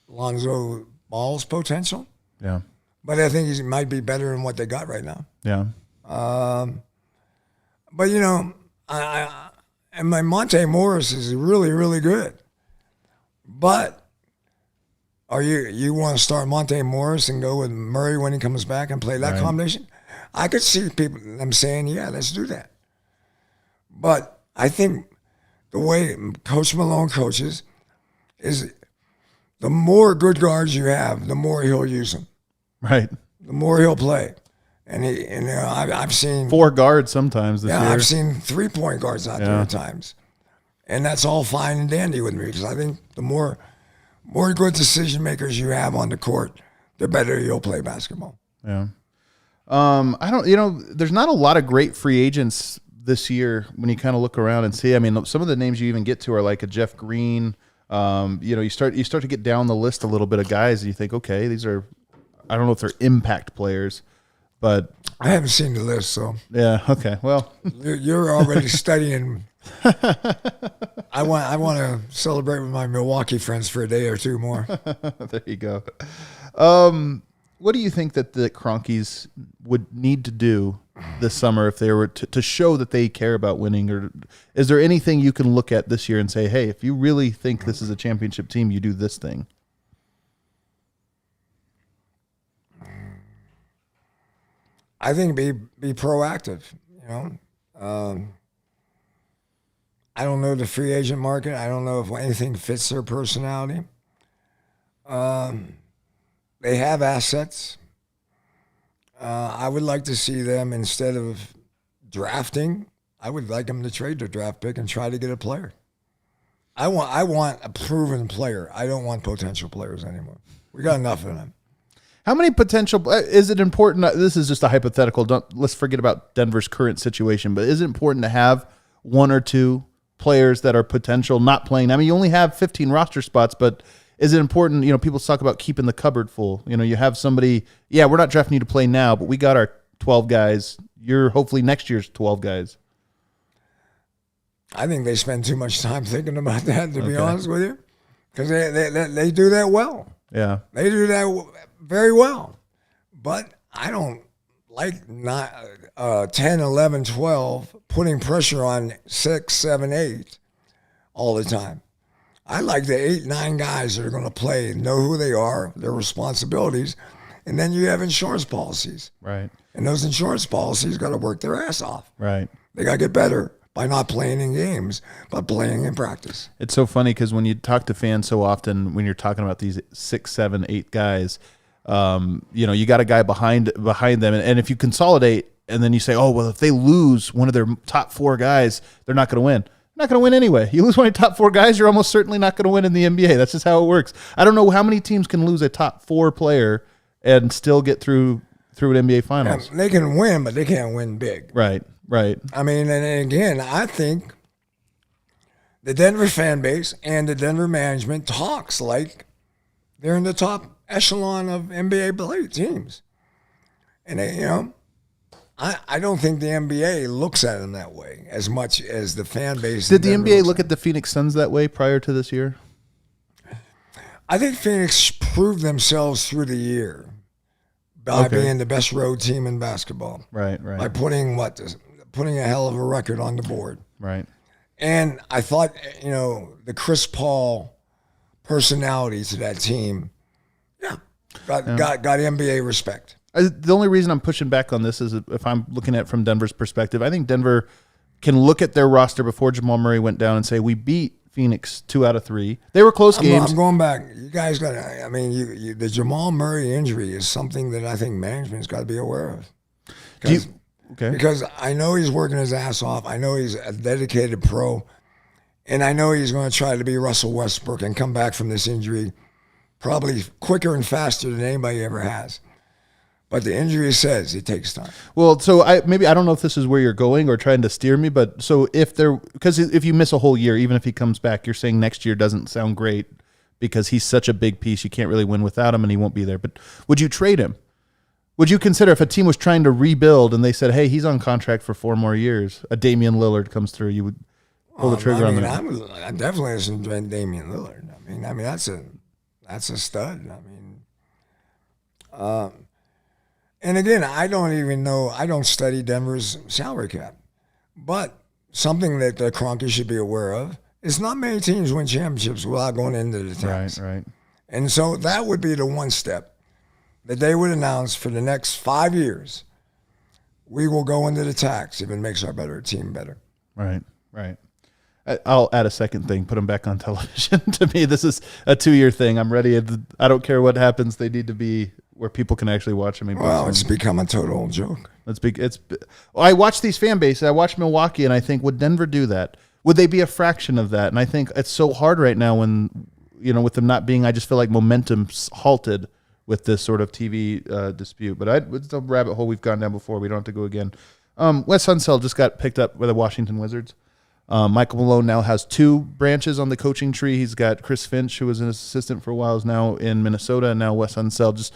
Lonzo Ball's potential. Yeah. But I think he might be better than what they got right now. Yeah. But and my Monte Morris is really, really good. But you want to start Monte Morris and go with Murray when he comes back and play that combination? I could see them saying, yeah, let's do that. But I think the way Coach Malone coaches is the more good guards you have, the more he'll use them. Right. The more he'll play. And I've seen 4 guards sometimes this year. I've seen 3-point guards out there at times. And that's all fine and dandy with me because I think the more good decision makers you have on the court, the better you'll play basketball. Yeah. There's not a lot of great free agents this year when you kind of look around and see. Some of the names you even get to are like a Jeff Green. You start to get down the list a little bit of guys and you think, okay, these are, I don't know if they're impact players, but I haven't seen the list, so yeah. Okay, well, you're already studying. I want to celebrate with my Milwaukee friends for a day or two more. There you go. What do you think that the Cronkies would need to do this summer if they were to show that they care about winning? Or is there anything you can look at this year and say, hey, if you really think this is a championship team, you do this thing? I think be proactive, I don't know the free agent market. I don't know if anything fits their personality. They have assets. I would like to see them, instead of drafting, I would like them to trade their draft pick and try to get a player. I want a proven player. I don't want potential players anymore. We got enough of them. How many potential, is it important, this is just a hypothetical, let's forget about Denver's current situation, but is it important to have 1 or 2 players that are potential not playing? You only have 15 roster spots, but is it important, people talk about keeping the cupboard full. You have somebody, yeah, we're not drafting you to play now, but we got our 12 guys. You're hopefully next year's 12 guys. I think they spend too much time thinking about that, to be honest with you, because they do that well. Yeah. They do that very well. But I don't like 10, 11, 12 putting pressure on 6, 7, 8 all the time. I like the 8, 9 guys that are going to play, know who they are, their responsibilities, and then you have insurance policies. Right. And those insurance policies got to work their ass off. Right. They got to get better by not playing in games, but playing in practice. It's so funny because when you talk to fans so often, when you're talking about these 6, 7, 8 guys, You got a guy behind them, and if you consolidate and then you say, oh well, if they lose one of their top 4 guys, they're not going to win. They're not going to win anyway. You lose one of your top 4 guys, you're almost certainly not going to win in the NBA. That's just how it works. I don't know how many teams can lose a top 4 player and still get through an NBA Finals. Yeah, they can win, but they can't win big. Right. I mean, and again, I think the Denver fan base and the Denver management talks like they're in the top echelon of NBA play teams. And they, I don't think the NBA looks at them that way as much as the fan base. Did the NBA look at the Phoenix Suns that way prior to this year? I think Phoenix proved themselves through the year by being the best road team in basketball. Right. By putting a hell of a record on the board. Right. And I thought, the Chris Paul personality to that team, got NBA respect. The only reason I'm pushing back on this is if I'm looking at it from Denver's perspective, I think Denver can look at their roster before Jamal Murray went down and say, we beat Phoenix 2 out of 3. They were close games. I'm going back. You guys got to, the Jamal Murray injury is something that I think management's got to be aware of. Because I know he's working his ass off. I know he's a dedicated pro. And I know he's going to try to be Russell Westbrook and come back from this injury probably quicker and faster than anybody ever has. But the injury says it takes time. Well, so I don't know if this is where you're going or trying to steer me, but so because if you miss a whole year, even if he comes back, you're saying next year doesn't sound great because he's such a big piece. You can't really win without him and he won't be there. But would you trade him? Would you consider if a team was trying to rebuild and they said, hey, he's on contract for 4 more years, a Damian Lillard comes through, you would pull the trigger on that? I definitely listen to Damian Lillard. I mean, that's a stud. And again, I don't study Denver's salary cap. But something that the Kroenke should be aware of is not many teams win championships without going into the tax. Right. And so that would be the one step that they would announce for the next 5 years. We will go into the tax if it makes our team better. Right. I'll add a second thing, put them back on television. To me, this is a 2-year thing. I'm ready. I don't care what happens. They need to be where people can actually watch them. Well, it's become a total joke. I watch these fan bases. I watch Milwaukee, and I think, would Denver do that? Would they be a fraction of that? And I think it's so hard right now when, with them not being, I just feel like momentum's halted with this sort of TV dispute. But it's a rabbit hole we've gone down before. We don't have to go again. Wes Unseld just got picked up by the Washington Wizards. Michael Malone now has 2 branches on the coaching tree. He's got Chris Finch, who was an assistant for a while, is now in Minnesota, and now Wes Unseld. Just,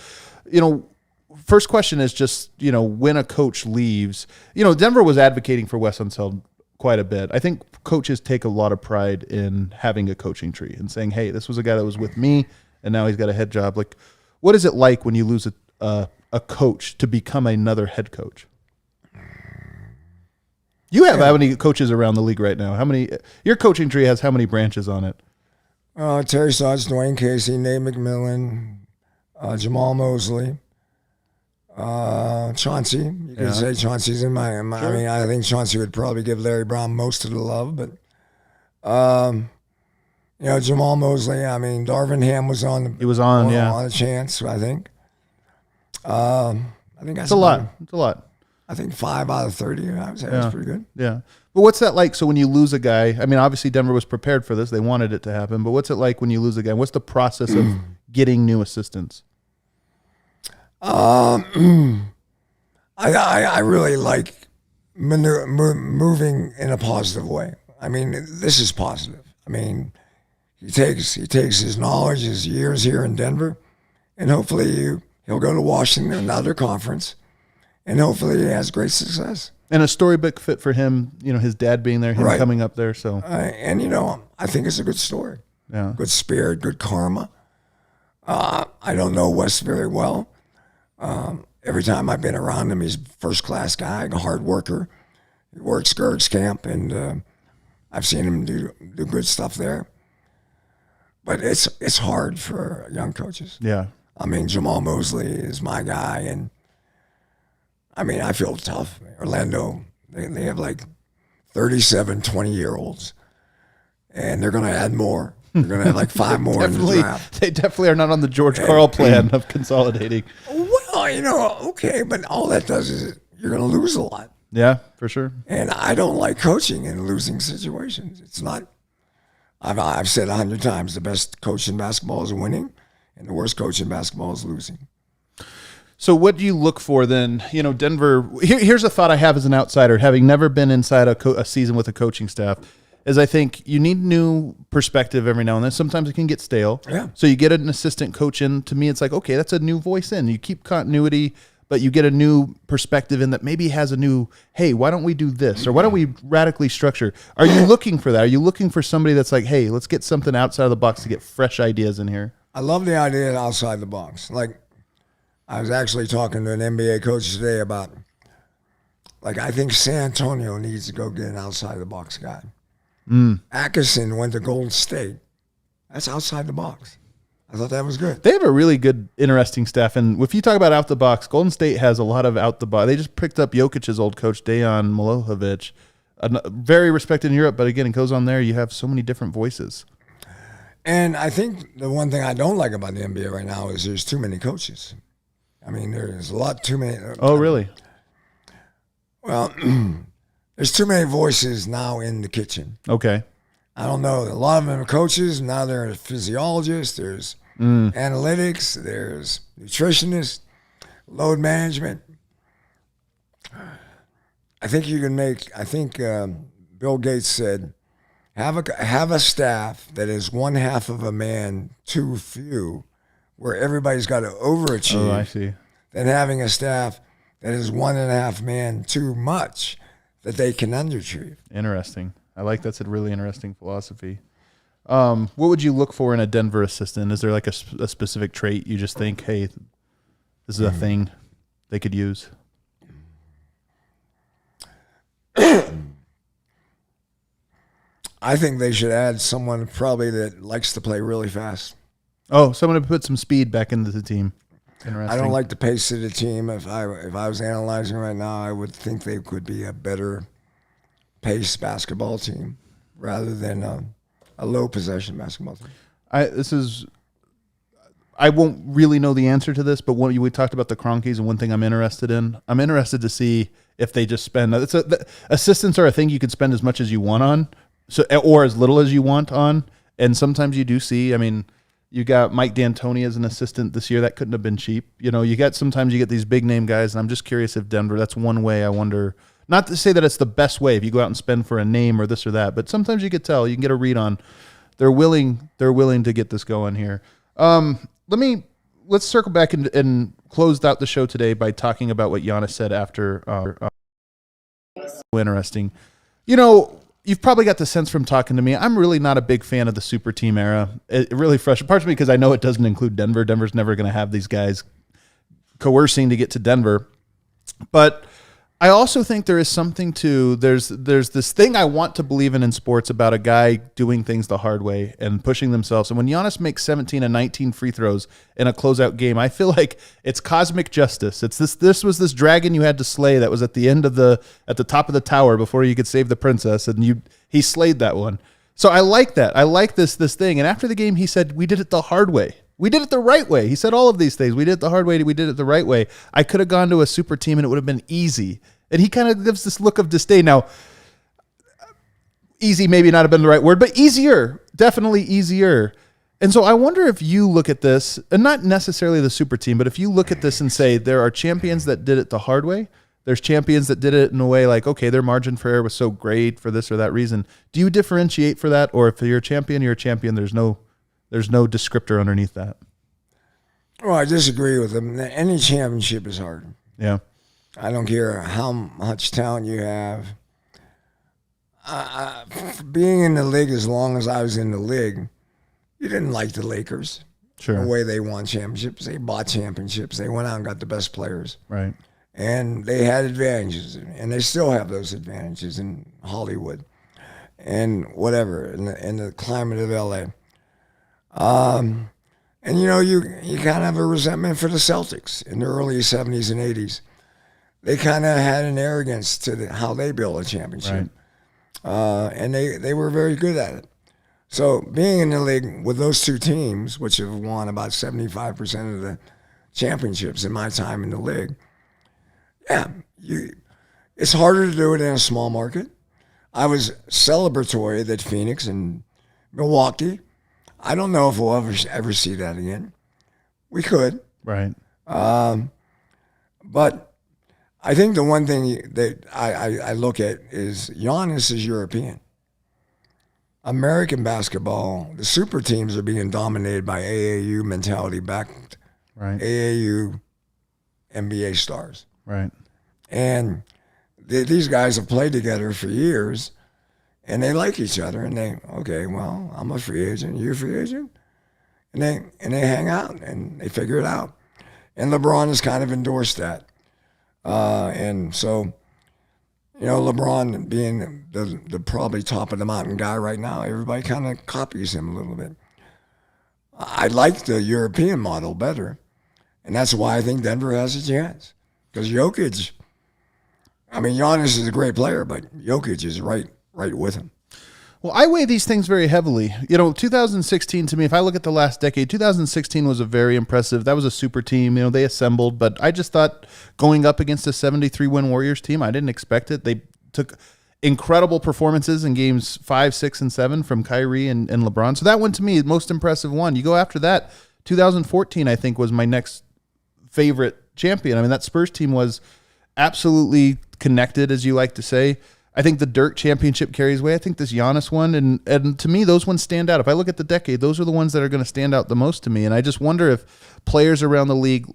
first question is just, when a coach leaves, Denver was advocating for Wes Unseld quite a bit. I think coaches take a lot of pride in having a coaching tree and saying, hey, this was a guy that was with me, and now he's got a head job. Like, what is it like when you lose a coach to become another head coach? You have how many coaches around the league right now? Your coaching tree has how many branches on it? Terry Stotts, Dwayne Casey, Nate McMillan, Jamal Mosley, Chauncey. You could say Chauncey's in my. Sure. I mean, I think Chauncey would probably give Larry Brown most of the love, but Jamal Mosley. I mean, Darvin Ham was on. He was on a chance. I think. I think that's a lot. It's a lot. I think 5 out of 30. I would say that's pretty good. Yeah. But what's that like? So when you lose a guy, I mean, obviously Denver was prepared for this. They wanted it to happen. But what's it like when you lose a guy? What's the process of getting new assistants? I really like moving in a positive way. I mean, this is positive. I mean, he takes his knowledge, his years here in Denver, and hopefully he'll go to Washington, another conference, and hopefully he has great success. And a storybook fit for him, his dad being there, him coming up there. So, I think it's a good story. Yeah, good spirit, good karma. I don't know Wes very well. Every time I've been around him, he's a first-class guy, a hard worker. He works Gerg's camp, and I've seen him do good stuff there. But it's hard for young coaches. Yeah. I mean, Jamal Mosley is my guy, and I mean, I feel tough. Orlando, they have like 37 20-year-olds, and they're going to add more. They're going to have like 5 more in the draft. They definitely are not on the George Karl plan of consolidating. Well, okay, but all that does is you're going to lose a lot. Yeah, for sure. And I don't like coaching in losing situations. It's not. I've said 100 times, the best coach in basketball is winning, and the worst coach in basketball is losing. So what do you look for then? Denver, here's a thought I have as an outsider, having never been inside a season with a coaching staff, is I think you need new perspective every now and then. Sometimes it can get stale. Yeah. So you get an assistant coach in. To me, it's like, okay, that's a new voice in. You keep continuity, but you get a new perspective in that maybe has a new, hey, why don't we do this? Or why don't we radically structure? Are you looking for that? Are you looking for somebody that's like, hey, let's get something outside of the box to get fresh ideas in here? I love the idea outside the box. Like, I was actually talking to an NBA coach today about, like, I think San Antonio needs to go get an outside the box guy. Atkinson went to Golden State. That's outside the box. I thought that was good. They have a really good, interesting staff. And if you talk about out the box, Golden State has a lot of out the box. They just picked up Jokic's old coach, Dejan Milojevic. Very respected in Europe, but again, it goes on there. You have so many different voices. And I think the one thing I don't like about the NBA right now is there's too many coaches. I mean, there's a lot too many. Oh, really? Well, there's too many voices now in the kitchen. Okay. I don't know. A lot of them are coaches. Now they're physiologists. There's analytics. There's nutritionists, load management. I think you can make, Bill Gates said, have a staff that is one half of a man too few, where everybody's got to overachieve. Oh, I see. Than having a staff that is 1.5 man too much, that they can underachieve. Interesting. I like that's a really interesting philosophy. What would you look for in a Denver assistant? Is there like a specific trait you just think, hey, this is a thing they could use? I think they should add someone probably that likes to play really fast. Oh, someone to put some speed back into the team. Interesting. I don't like the pace of the team. If I was analyzing right now, I would think they could be a better pace basketball team rather than a low possession basketball team. I won't really know the answer to this, but when we talked about the Cronkies, and one thing I'm interested to see if they just spend. Assistants are a thing you could spend as much as you want on, or as little as you want on, and sometimes you do see. I mean, you got Mike D'Antoni as an assistant this year. That couldn't have been cheap. Sometimes you get these big name guys, and I'm just curious if Denver. That's one way I wonder. Not to say that it's the best way if you go out and spend for a name or this or that, but sometimes you could tell. You can get a read on. They're willing to get this going here. Let's circle back and close out the show today by talking about what Giannis said after. Interesting. You've probably got the sense from talking to me. I'm really not a big fan of the super team era. It really frustrates parts of me because I know it doesn't include Denver. Denver's never going to have these guys coercing to get to Denver. But I also think there is something to there's this thing I want to believe in sports about a guy doing things the hard way and pushing themselves. And when Giannis makes 17 and 19 free throws in a closeout game, I feel like it's cosmic justice. It's this was this dragon you had to slay that was at the top of the tower before you could save the princess, and he slayed that one. So I like that. I like this thing. And after the game, he said, "We did it the hard way. We did it the right way." He said all of these things. We did it the hard way. We did it the right way. I could have gone to a super team and it would have been easy. And he kind of gives this look of disdain. Now, easy maybe not have been the right word, but easier, definitely easier. And so I wonder if you look at this, and not necessarily the super team, but if you look at this and say there are champions that did it the hard way, there's champions that did it in a way like, okay, their margin for error was so great for this or that reason. Do you differentiate for that? Or if you're a champion, you're a champion. There's no descriptor underneath that. Well, I disagree with him. Any championship is hard. Yeah. I don't care how much talent you have. Being in the league as long as I was in the league, you didn't like the Lakers. Sure. The way they won championships. They bought championships. They went out and got the best players. Right. And they had advantages. And they still have those advantages in Hollywood and whatever, in the climate of L.A. And, you kind of have a resentment for the Celtics in the early 70s and 80s. They kind of had an arrogance to how they built a championship. Right. And they were very good at it. So being in the league with those two teams, which have won about 75% of the championships in my time in the league, it's harder to do it in a small market. I was celebratory that Phoenix and Milwaukee. I don't know if we'll ever see that again. We could. Right. But I think the one thing that I look at is Giannis is European. American basketball, the super teams are being dominated by AAU mentality backed Right. AAU NBA stars. Right. And these guys have played together for years, and they like each other. And okay, well, I'm a free agent, you're a free agent, and they hang out and they figure it out. And LeBron has kind of endorsed that, and so, LeBron being the probably top of the mountain guy right now, everybody kind of copies him a little bit. I like the European model better, and that's why I think Denver has a chance. Because Jokic, Giannis is a great player, but Jokic is right with him. Well, I weigh these things very heavily. 2016 to me, if I look at the last decade, 2016 was a very impressive. That was a super team. They assembled, but I just thought going up against a 73-win Warriors team, I didn't expect it. They took incredible performances in games 5, 6, and 7 from Kyrie and LeBron. So that one to me is the most impressive one. You go after that, 2014 I think was my next favorite champion. That Spurs team was absolutely connected, as you like to say. I think the Dirk championship carries weight. I think this Giannis one, and to me, those ones stand out. If I look at the decade, those are the ones that are going to stand out the most to me. And I just wonder if players around the league,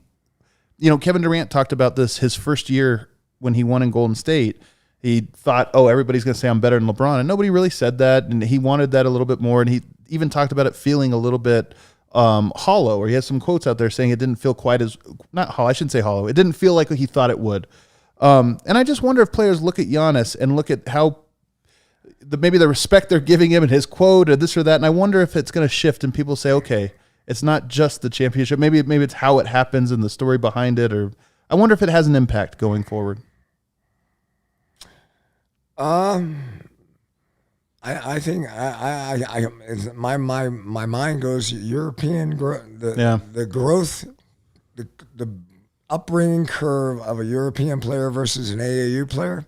Kevin Durant talked about this his first year when he won in Golden State. He thought, everybody's going to say I'm better than LeBron, and nobody really said that, and he wanted that a little bit more, and he even talked about it feeling a little bit hollow, or he has some quotes out there saying it didn't feel quite as, not hollow, I shouldn't say hollow, it didn't feel like he thought it would. And I just wonder if players look at Giannis and look at how maybe the respect they're giving him and his quote or this or that, and I wonder if it's going to shift and people say, okay, it's not just the championship. Maybe it's how it happens and the story behind it, or I wonder if it has an impact going forward. I think my mind goes European the growth, the upbringing curve of a European player versus an AAU player,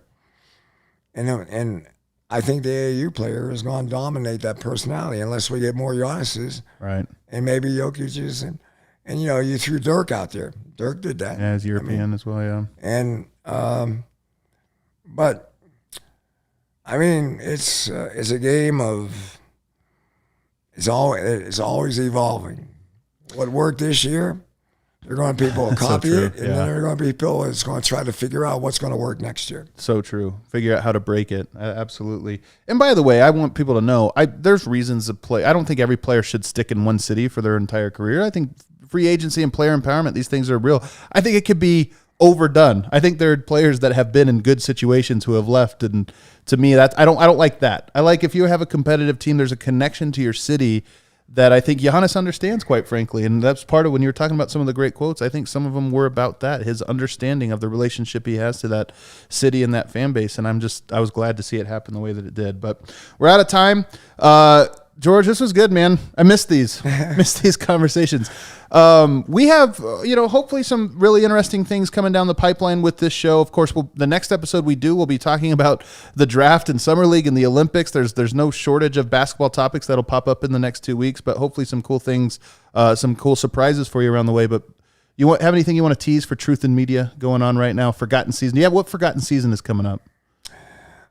and I think the AAU player is going to dominate that personality unless we get more Giannis's, right? And maybe Jokic's, and you threw Dirk out there. Dirk did that. Yeah, he's European as well. Yeah, and but. It's a game of it's always evolving. What worked this year, there are going to be people who copy it, and then there are going to be people that's going to try to figure out what's going to work next year. So true. Figure out how to break it. Absolutely. And by the way, I want people to know there's reasons to play. I don't think every player should stick in one city for their entire career. I think free agency and player empowerment, these things are real. I think it could be overdone. I think there are players that have been in good situations who have left, and to me, that I don't like that. I like if you have a competitive team, there's a connection to your city that I think Giannis understands, quite frankly, and that's part of when you were talking about some of the great quotes. I think some of them were about that, his understanding of the relationship he has to that city and that fan base, and I was glad to see it happen the way that it did. But we're out of time. George, this was good, man. I missed these conversations. We have, hopefully some really interesting things coming down the pipeline with this show. Of course, the next episode we'll be talking about the draft and summer league and the Olympics. There's no shortage of basketball topics that'll pop up in the next 2 weeks, but hopefully some cool things, some cool surprises for you around the way. But have anything you want to tease for Truth in Media going on right now? Forgotten season. Yeah, what forgotten season is coming up?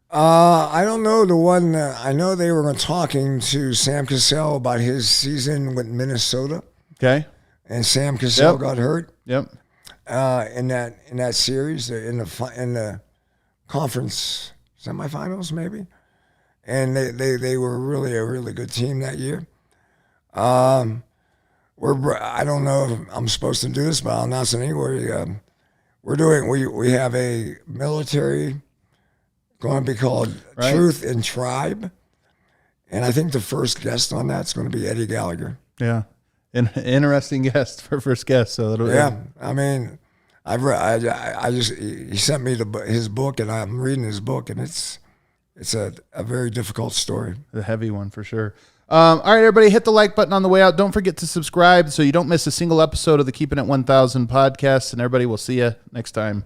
I don't know the one. I know they were talking to Sam Cassell about his season with Minnesota. Okay. And Sam Cassell got hurt. Yep. In that series, in the conference semifinals, maybe, and they were really a really good team that year. I don't know if I'm supposed to do this, but I'll announce it anyway. We have a military going to be called Truth and Tribe, and I think the first guest on that's going to be Eddie Gallagher. Yeah. An interesting guest for first guest. So he sent me his book, and I'm reading his book, and it's a very difficult story. A heavy one for sure. All right, everybody, hit the like button on the way out. Don't forget to subscribe so you don't miss a single episode of the Keeping It 1000 podcast. And everybody, we'll see you next time.